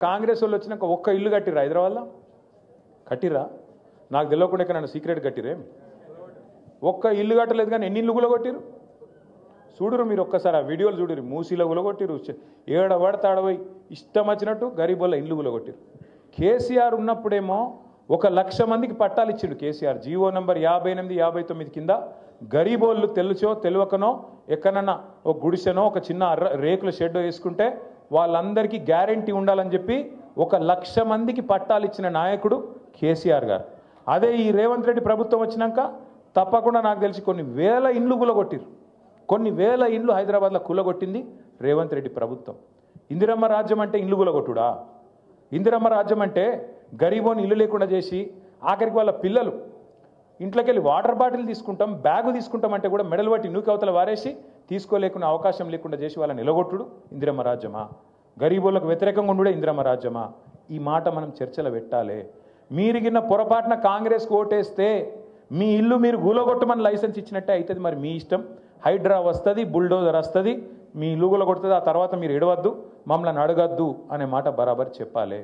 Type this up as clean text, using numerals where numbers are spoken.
కాంగ్రెస్ వాళ్ళు వచ్చినాక ఒక్క ఇల్లు కట్టిరా హైదరాబాద్లో? కట్టిరా? నాకు తెలియకుండా ఎక్కడ సీక్రెట్ కట్టిరే? ఒక్క ఇల్లు కట్టలేదు కానీ ఎన్ని ఇల్లు గులగొట్టిరు చూడురు మీరు. ఒక్కసారి ఆ వీడియోలు చూడురు. మూసీలో గులగొట్టిరు, ఏడబడతాడబోయి ఇష్టం వచ్చినట్టు గరీబోళ్ళ ఇల్లు గులగొట్టిరు. కేసీఆర్ ఉన్నప్పుడేమో 1,00,000 మందికి పట్టాలు ఇచ్చిండు కేసీఆర్. జీవో నంబర్ 58, 59 కింద గరీబోళ్ళు తెలుసో తెలియకనో ఎక్కడన్నా ఒక గుడిసెనో ఒక చిన్న రేకుల షెడ్ వేసుకుంటే వాళ్ళందరికీ గ్యారెంటీ ఉండాలని చెప్పి 1,00,000 మందికి పట్టాలు ఇచ్చిన నాయకుడు కేసీఆర్ గారు. అదే ఈ రేవంత్ రెడ్డి ప్రభుత్వం వచ్చినాక తప్పకుండా నాకు తెలిసి కొన్ని వేల ఇండ్లు కూలగొట్టిరు. కొన్ని వేల ఇండ్లు హైదరాబాద్లో కూలగొట్టింది రేవంత్ రెడ్డి ప్రభుత్వం. ఇందిరమ్మ రాజ్యం అంటే ఇండ్లు కూలగొట్టుడా? ఇందిరమ్మ రాజ్యం అంటే గరీబోని ఇల్లు లేకుండా చేసి ఆఖరికి వాళ్ళ పిల్లలు ఇంట్లోకి వెళ్ళి వాటర్ బాటిల్ తీసుకుంటాం, బ్యాగు తీసుకుంటాం అంటే కూడా మెడలు పట్టి నూకవతల వారేసి తీసుకోలేకున్న అవకాశం లేకుండా చేసి వాళ్ళని నిలగొట్టుడు ఇందిరమ్మ రాజ్యమా? గరీబోళ్ళకు వ్యతిరేకంగా ఉండుడే ఇందిరమ్మ రాజ్యమా? ఈ మాట మనం చర్చలో పెట్టాలి. మీరిగిన పొరపాటున కాంగ్రెస్కి ఓటేస్తే మీ ఇల్లు మీరు గూలగొట్టమని లైసెన్స్ ఇచ్చినట్టే అవుతుంది. మరి మీ ఇష్టం. హైడ్రా వస్తుంది, బుల్డోజర్ వస్తుంది, మీ ఇల్లు గూలగొడుతుంది. ఆ తర్వాత మీరు ఎడవద్దు, మమ్మల్ని అడగద్దు అనే మాట బరాబర్ చెప్పాలి.